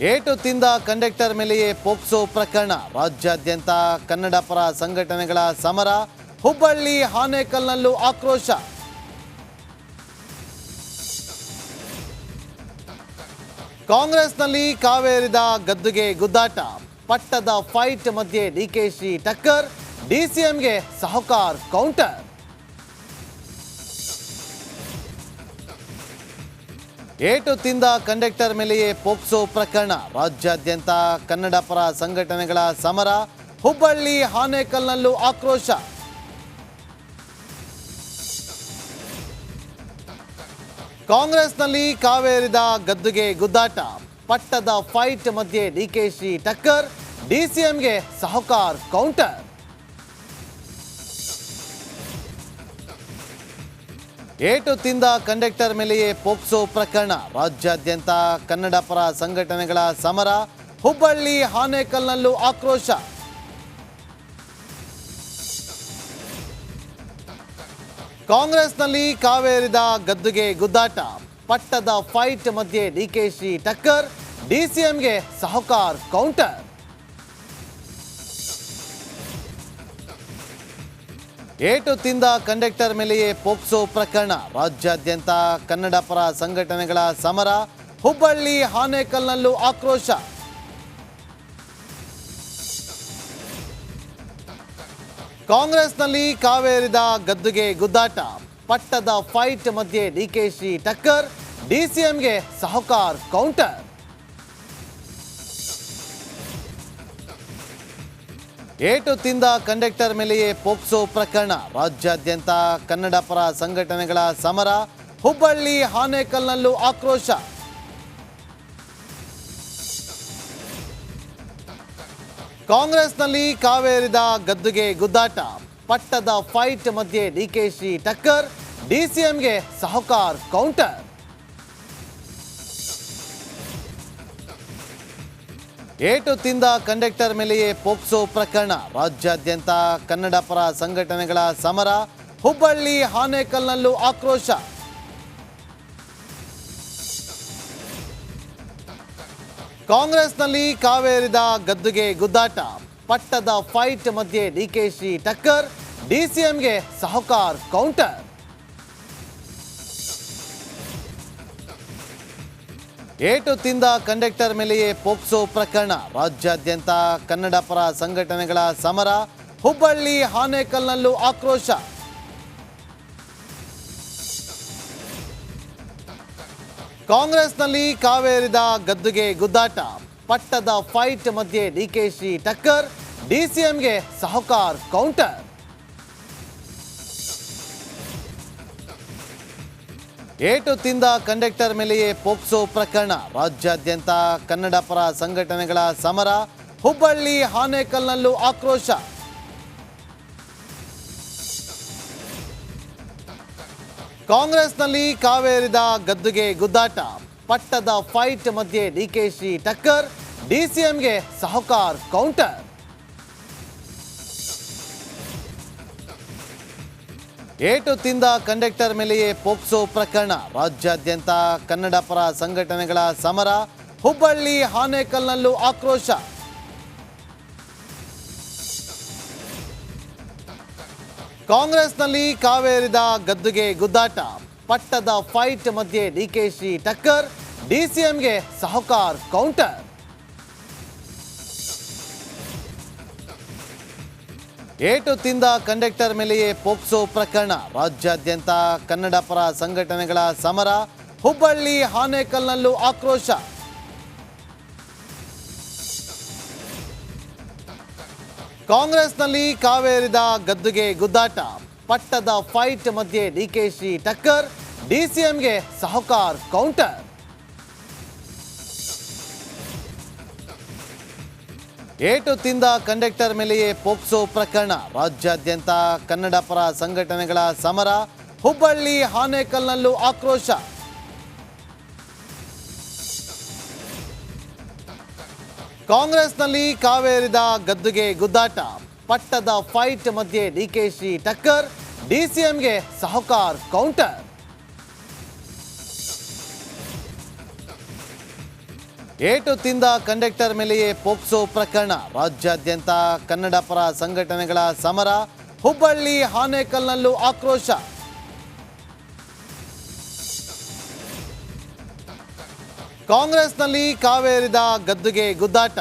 ಏಟು ತಿಂದ ಕಂಡಕ್ಟರ್ ಮೇಲೆಯೇ ಪೋಕ್ಸೋ ಪ್ರಕರಣ. ರಾಜ್ಯಾದ್ಯಂತ ಕನ್ನಡ ಪರ ಸಂಘಟನೆಗಳ ಸಮರ. ಹುಬ್ಬಳ್ಳಿ ಆನೇಕಲ್ನಲ್ಲೂ ಆಕ್ರೋಶ. ಕಾಂಗ್ರೆಸ್ನಲ್ಲಿ ಕಾವೇರಿದ ಗದ್ದುಗೆ ಗುದ್ದಾಟ. ಪಟ್ಟದ ಫೈಟ್ ಮಧ್ಯೆ ಡಿಕೆಶಿ ಟಕ್ಕರ್. ಡಿಸಿಎಂಗೆ ಸಾಹುಕಾರ್ ಕೌಂಟರ್. ಏಟು ತಿಂದ ಕಂಡಕ್ಟರ್ ಮೇಲೆಯೇ ಪೋಕ್ಸೋ ಪ್ರಕರಣ. ರಾಜ್ಯಾದ್ಯಂತ ಕನ್ನಡ ಪರ ಸಂಘಟನೆಗಳ ಸಮರ. ಹುಬ್ಬಳ್ಳಿ ಆನೇಕಲ್ನಲ್ಲೂ ಆಕ್ರೋಶ. ಕಾಂಗ್ರೆಸ್ನಲ್ಲಿ ಕಾವೇರಿದ ಗದ್ದುಗೆ ಗುದ್ದಾಟ. ಪಟ್ಟದ ಫೈಟ್ ಮಧ್ಯೆ ಡಿಕೆಶಿ ಟಕ್ಕರ್. ಡಿಸಿಎಂಗೆ ಸಾಹುಕಾರ್ ಕೌಂಟರ್. ಏಟು ತಿಂದ ಕಂಡಕ್ಟರ್ ಮೇಲೆಯೇ ಪೋಕ್ಸೋ ಪ್ರಕರಣ. ರಾಜ್ಯಾದ್ಯಂತ ಕನ್ನಡ ಪರ ಸಂಘಟನೆಗಳ ಸಮರ. ಹುಬ್ಬಳ್ಳಿ ಆನೇಕಲ್ನಲ್ಲೂ ಆಕ್ರೋಶ. ಕಾಂಗ್ರೆಸ್ನಲ್ಲಿ ಕಾವೇರಿದ ಗದ್ದುಗೆ ಗುದ್ದಾಟ. ಪಟ್ಟದ ಫೈಟ್ ಮಧ್ಯೆ ಡಿಕೆಶಿ ಟಕ್ಕರ್. ಡಿಸಿಎಂಗೆ ಸಾಹುಕಾರ್ ಕೌಂಟರ್. ಏಟು ತಿಂದ ಕಂಡಕ್ಟರ್ ಮೇಲೆಯೇ ಪೋಕ್ಸೋ ಪ್ರಕರಣ. ರಾಜ್ಯಾದ್ಯಂತ ಕನ್ನಡ ಪರ ಸಂಘಟನೆಗಳ ಸಮರ. ಹುಬ್ಬಳ್ಳಿ ಆನೇಕಲ್ನಲ್ಲೂ ಆಕ್ರೋಶ. ಕಾಂಗ್ರೆಸ್ನಲ್ಲಿ ಕಾವೇರಿದ ಗದ್ದುಗೆ ಗುದ್ದಾಟ. ಪಟ್ಟದ ಫೈಟ್ ಮಧ್ಯೆ ಡಿಕೆಶಿ ಟಕ್ಕರ್. ಡಿಸಿಎಂಗೆ ಸಾಹುಕಾರ್ ಕೌಂಟರ್. ಏಟು ತಿಂದ ಕಂಡಕ್ಟರ್ ಮೇಲೆಯೇ ಪೋಕ್ಸೋ ಪ್ರಕರಣ. ರಾಜ್ಯಾದ್ಯಂತ ಕನ್ನಡ ಪರ ಸಂಘಟನೆಗಳ ಸಮರ. ಹುಬ್ಬಳ್ಳಿ ಆನೇಕಲ್ನಲ್ಲೂ ಆಕ್ರೋಶ. ಕಾಂಗ್ರೆಸ್ನಲ್ಲಿ ಕಾವೇರಿದ ಗದ್ದುಗೆ ಗುದ್ದಾಟ. ಪಟ್ಟದ ಫೈಟ್ ಮಧ್ಯೆ ಡಿಕೆಶಿ ಟಕ್ಕರ್. ಡಿಸಿಎಂಗೆ ಸಾಹುಕಾರ್ ಕೌಂಟರ್. ಏಟು ತಿಂದ ಕಂಡಕ್ಟರ್ ಮೇಲೆಯೇ ಪೋಕ್ಸೋ ಪ್ರಕರಣ. ರಾಜ್ಯಾದ್ಯಂತ ಕನ್ನಡ ಪರ ಸಂಘಟನೆಗಳ ಸಮರ. ಹುಬ್ಬಳ್ಳಿ ಆನೇಕಲ್ನಲ್ಲೂ ಆಕ್ರೋಶ. ಕಾಂಗ್ರೆಸ್ನಲ್ಲಿ ಕಾವೇರಿದ ಗದ್ದುಗೆ ಗುದ್ದಾಟ. ಪಟ್ಟದ ಫೈಟ್ ಮಧ್ಯೆ ಡಿಕೆಶಿ ಟಕ್ಕರ್. ಡಿಸಿಎಂಗೆ ಸಾಹುಕಾರ್ ಕೌಂಟರ್. ಏಟು ತಿಂದ ಕಂಡಕ್ಟರ್ ಮೇಲೆಯೇ ಪೋಕ್ಸೋ ಪ್ರಕರಣ. ರಾಜ್ಯಾದ್ಯಂತ ಕನ್ನಡ ಪರ ಸಂಘಟನೆಗಳ ಸಮರ. ಹುಬ್ಬಳ್ಳಿ ಆನೇಕಲ್ನಲ್ಲೂ ಆಕ್ರೋಶ. ಕಾಂಗ್ರೆಸ್ನಲ್ಲಿ ಕಾವೇರಿದ ಗದ್ದುಗೆ ಗುದ್ದಾಟ. ಪಟ್ಟದ ಫೈಟ್ ಮಧ್ಯೆ ಡಿಕೆಶಿ ಟಕ್ಕರ್. ಡಿಸಿಎಂಗೆ ಸಾಹುಕಾರ್ ಕೌಂಟರ್. ಏಟು ತಿಂದ ಕಂಡಕ್ಟರ್ ಮೇಲೆಯೇ ಪೋಕ್ಸೋ ಪ್ರಕರಣ. ರಾಜ್ಯಾದ್ಯಂತ ಕನ್ನಡ ಪರ ಸಂಘಟನೆಗಳ ಸಮರ. ಹುಬ್ಬಳ್ಳಿ ಆನೇಕಲ್ನಲ್ಲೂ ಆಕ್ರೋಶ. ಕಾಂಗ್ರೆಸ್ನಲ್ಲಿ ಕಾವೇರಿದ ಗದ್ದುಗೆ ಗುದ್ದಾಟ. ಪಟ್ಟದ ಫೈಟ್ ಮಧ್ಯೆ ಡಿಕೆಶಿ ಟಕ್ಕರ್. ಡಿಸಿಎಂಗೆ ಸಾಹುಕಾರ್ ಕೌಂಟರ್. ಏಟು ತಿಂದ ಕಂಡಕ್ಟರ್ ಮೇಲೆಯೇ ಪೋಕ್ಸೋ ಪ್ರಕರಣ. ರಾಜ್ಯಾದ್ಯಂತ ಕನ್ನಡ ಪರ ಸಂಘಟನೆಗಳ ಸಮರ. ಹುಬ್ಬಳ್ಳಿ ಆನೇಕಲ್ನಲ್ಲೂ ಆಕ್ರೋಶ. ಕಾಂಗ್ರೆಸ್ನಲ್ಲಿ ಕಾವೇರಿದ ಗದ್ದುಗೆ ಗುದ್ದಾಟ. ಪಟ್ಟದ ಫೈಟ್ ಮಧ್ಯೆ ಡಿಕೆಶಿ ಟಕ್ಕರ್. ಡಿಸಿಎಂಗೆ ಸಾಹುಕಾರ್ ಕೌಂಟರ್. ಏಟು ತಿಂದ ಕಂಡಕ್ಟರ್ ಮೇಲೆಯೇ ಪೋಕ್ಸೋ ಪ್ರಕರಣ. ರಾಜ್ಯಾದ್ಯಂತ ಕನ್ನಡ ಪರ ಸಂಘಟನೆಗಳ ಸಮರ. ಹುಬ್ಬಳ್ಳಿ ಆನೇಕಲ್ನಲ್ಲೂ ಆಕ್ರೋಶ. ಕಾಂಗ್ರೆಸ್ನಲ್ಲಿ ಕಾವೇರಿದ ಗದ್ದುಗೆ ಗುದ್ದಾಟ. ಪಟ್ಟದ ಫೈಟ್ ಮಧ್ಯೆ ಡಿಕೆಶಿ ಟಕ್ಕರ್. ಡಿಸಿಎಂಗೆ ಸಾಹುಕಾರ್ ಕೌಂಟರ್. ಏಟು ತಿಂದ ಕಂಡಕ್ಟರ್ ಮೇಲೆಯೇ ಪೋಕ್ಸೋ ಪ್ರಕರಣ. ರಾಜ್ಯಾದ್ಯಂತ ಕನ್ನಡ ಪರ ಸಂಘಟನೆಗಳ ಸಮರ. ಹುಬ್ಬಳ್ಳಿ ಆನೇಕಲ್ನಲ್ಲೂ ಆಕ್ರೋಶ. ಕಾಂಗ್ರೆಸ್ನಲ್ಲಿ ಕಾವೇರಿದ ಗದ್ದುಗೆ ಗುದ್ದಾಟ. ಪಟ್ಟದ ಫೈಟ್ ಮಧ್ಯೆ ಡಿಕೆಶಿ ಟಕ್ಕರ್. ಡಿಸಿಎಂಗೆ ಸಾಹುಕಾರ್ ಕೌಂಟರ್. ಏಟು ತಿಂದ ಕಂಡಕ್ಟರ್ ಮೇಲೆಯೇ ಪೋಕ್ಸೋ ಪ್ರಕರಣ, ರಾಜ್ಯಾದ್ಯಂತ ಕನ್ನಡ ಪರ ಸಂಘಟನೆಗಳ ಸಮರ. ಹುಬ್ಬಳ್ಳಿ ಆನೇಕಲ್ನಲ್ಲೂ ಆಕ್ರೋಶ. ಕಾಂಗ್ರೆಸ್ನಲ್ಲಿ ಕಾವೇರಿದ ಗದ್ದುಗೆ ಗುದ್ದಾಟ,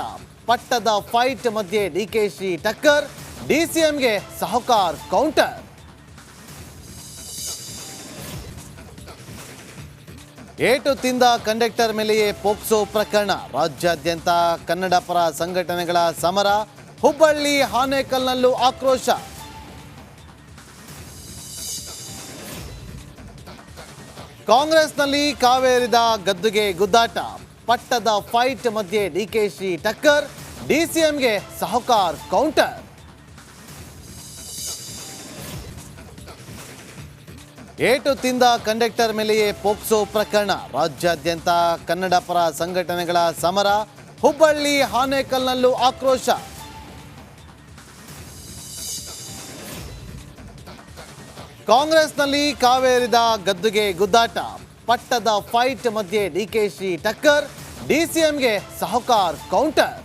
ಪಟ್ಟದ ಫೈಟ್ ಮಧ್ಯೆ ಡಿಕೆಶಿ ಟಕ್ಕರ್, ಡಿಸಿಎಂಗೆ ಸಾಹುಕಾರ್ ಕೌಂಟರ್. ಏಟು ತಿಂದ ಕಂಡಕ್ಟರ್ ಮೇಲೆಯೇ ಪೋಕ್ಸೋ ಪ್ರಕರಣ, ರಾಜ್ಯಾದ್ಯಂತ ಕನ್ನಡ ಪರ ಸಂಘಟನೆಗಳ ಸಮರ. ಹುಬ್ಬಳ್ಳಿ ಆನೇಕಲ್ನಲ್ಲೂ ಆಕ್ರೋಶ. ಕಾಂಗ್ರೆಸ್ನಲ್ಲಿ ಕಾವೇರಿದ ಗದ್ದುಗೆ ಗುದ್ದಾಟ, ಪಟ್ಟದ ಫೈಟ್ ಮಧ್ಯೆ ಡಿಕೆಶಿ ಟಕ್ಕರ್, ಡಿಸಿಎಂಗೆ ಸಾಹುಕಾರ್ ಕೌಂಟರ್. ಏಟು ತಿಂದ ಕಂಡಕ್ಟರ್ ಮೇಲೆಯೇ ಪೋಕ್ಸೋ ಪ್ರಕರಣ, ರಾಜ್ಯಾದ್ಯಂತ ಕನ್ನಡ ಪರ ಸಂಘಟನೆಗಳ ಸಮರ. ಹುಬ್ಬಳ್ಳಿ ಆನೇಕಲ್ನಲ್ಲೂ ಆಕ್ರೋಶ. ಕಾಂಗ್ರೆಸ್ನಲ್ಲಿ ಕಾವೇರಿದ ಗದ್ದುಗೆ ಗುದ್ದಾಟ, ಪಟ್ಟದ ಫೈಟ್ ಮಧ್ಯೆ ಡಿಕೆಶಿ ಟಕ್ಕರ್, ಡಿಸಿಎಂಗೆ ಸಾಹುಕಾರ್ ಕೌಂಟರ್.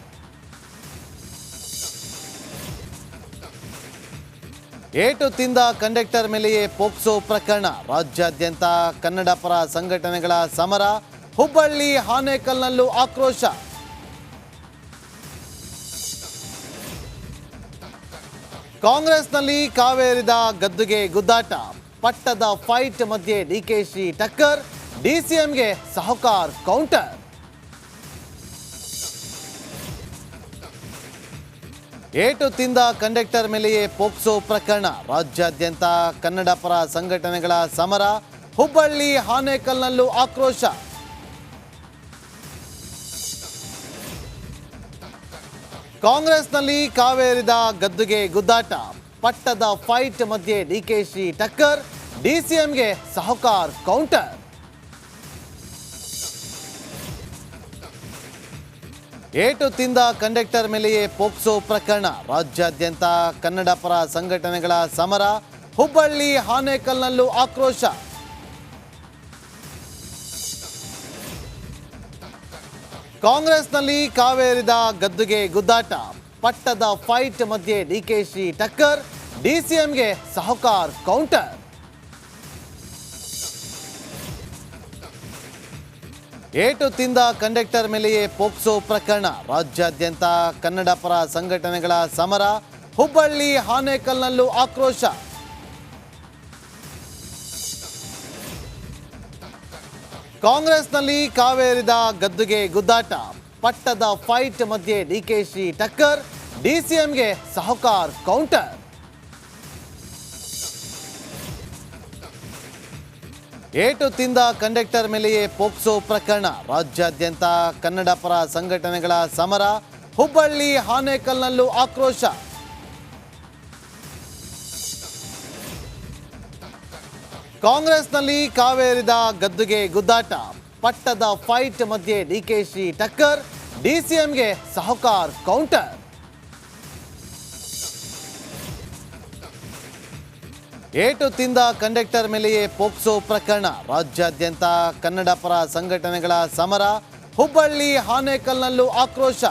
ಏಟು ತಿಂದ ಕಂಡಕ್ಟರ್ ಮೇಲೆಯೇ ಪೋಕ್ಸೋ ಪ್ರಕರಣ, ರಾಜ್ಯಾದ್ಯಂತ ಕನ್ನಡ ಪರ ಸಂಘಟನೆಗಳ ಸಮರ. ಹುಬ್ಬಳ್ಳಿ ಆನೇಕಲ್ನಲ್ಲೂ ಆಕ್ರೋಶ. ಕಾಂಗ್ರೆಸ್ನಲ್ಲಿ ಕಾವೇರಿದ ಗದ್ದುಗೆ ಗುದ್ದಾಟ, ಪಟ್ಟದ ಫೈಟ್ ಮಧ್ಯೆ ಡಿಕೆಶಿ ಟಕ್ಕರ್, ಡಿಸಿಎಂಗೆ ಸಾಹುಕಾರ್ ಕೌಂಟರ್. ಏಟು ತಿಂದ ಕಂಡಕ್ಟರ್ ಮೇಲೆಯೇ ಪೋಕ್ಸೋ ಪ್ರಕರಣ, ರಾಜ್ಯಾದ್ಯಂತ ಕನ್ನಡ ಪರ ಸಂಘಟನೆಗಳ ಸಮರ. ಹುಬ್ಬಳ್ಳಿ ಆನೇಕಲ್ನಲ್ಲೂ ಆಕ್ರೋಶ. ಕಾಂಗ್ರೆಸ್ನಲ್ಲಿ ಕಾವೇರಿದ ಗದ್ದುಗೆ ಗುದ್ದಾಟ, ಪಟ್ಟದ ಫೈಟ್ ಮಧ್ಯೆ ಡಿಕೆಶಿ ಟಕ್ಕರ್, ಡಿಸಿಎಂಗೆ ಸಾಹುಕಾರ್ ಕೌಂಟರ್. ಏಟು ತಿಂದ ಕಂಡಕ್ಟರ್ ಮೇಲೆಯೇ ಪೋಕ್ಸೋ ಪ್ರಕರಣ, ರಾಜ್ಯಾದ್ಯಂತ ಕನ್ನಡ ಪರ ಸಂಘಟನೆಗಳ ಸಮರ. ಹುಬ್ಬಳ್ಳಿ ಆನೇಕಲ್ನಲ್ಲೂ ಆಕ್ರೋಶ. ಕಾಂಗ್ರೆಸ್ನಲ್ಲಿ ಕಾವೇರಿದ ಗದ್ದುಗೆ ಗುದ್ದಾಟ, ಪಟ್ಟದ ಫೈಟ್ ಮಧ್ಯೆ ಡಿಕೆಶಿ ಟಕ್ಕರ್, ಡಿಸಿಎಂಗೆ ಸಾಹುಕಾರ್ ಕೌಂಟರ್. ಏಟು ತಿಂದ ಕಂಡಕ್ಟರ್ ಮೇಲೆಯೇ ಪೋಕ್ಸೋ ಪ್ರಕರಣ, ರಾಜ್ಯಾದ್ಯಂತ ಕನ್ನಡ ಪರ ಸಂಘಟನೆಗಳ ಸಮರ. ಹುಬ್ಬಳ್ಳಿ ಆನೇಕಲ್ನಲ್ಲೂ ಆಕ್ರೋಶ. ಕಾಂಗ್ರೆಸ್ನಲ್ಲಿ ಕಾವೇರಿದ ಗದ್ದುಗೆ ಗುದ್ದಾಟ, ಪಟ್ಟದ ಫೈಟ್ ಮಧ್ಯೆ ಡಿಕೆಶಿ ಟಕ್ಕರ್, ಡಿಸಿಎಂಗೆ ಸಾಹುಕಾರ್ ಕೌಂಟರ್. ಏಟು ತಿಂದ ಕಂಡಕ್ಟರ್ ಮೇಲೆಯೇ ಪೋಕ್ಸೋ ಪ್ರಕರಣ, ರಾಜ್ಯಾದ್ಯಂತ ಕನ್ನಡ ಪರ ಸಂಘಟನೆಗಳ ಸಮರ. ಹುಬ್ಬಳ್ಳಿ ಆನೇಕಲ್ನಲ್ಲೂ ಆಕ್ರೋಶ. ಕಾಂಗ್ರೆಸ್ನಲ್ಲಿ ಕಾವೇರಿದ ಗದ್ದುಗೆ ಗುದ್ದಾಟ, ಪಟ್ಟದ ಫೈಟ್ ಮಧ್ಯೆ ಡಿಕೆಶಿ ಟಕ್ಕರ್, ಡಿಸಿಎಂಗೆ ಸಾಹುಕಾರ್ ಕೌಂಟರ್. ಏಟು ತಿಂದ ಕಂಡಕ್ಟರ್ ಮೇಲೆಯೇ ಪೋಕ್ಸೋ ಪ್ರಕರಣ, ರಾಜ್ಯಾದ್ಯಂತ ಕನ್ನಡ ಪರ ಸಂಘಟನೆಗಳ ಸಮರ. ಹುಬ್ಬಳ್ಳಿ ಆನೇಕಲ್ನಲ್ಲೂ ಆಕ್ರೋಶ.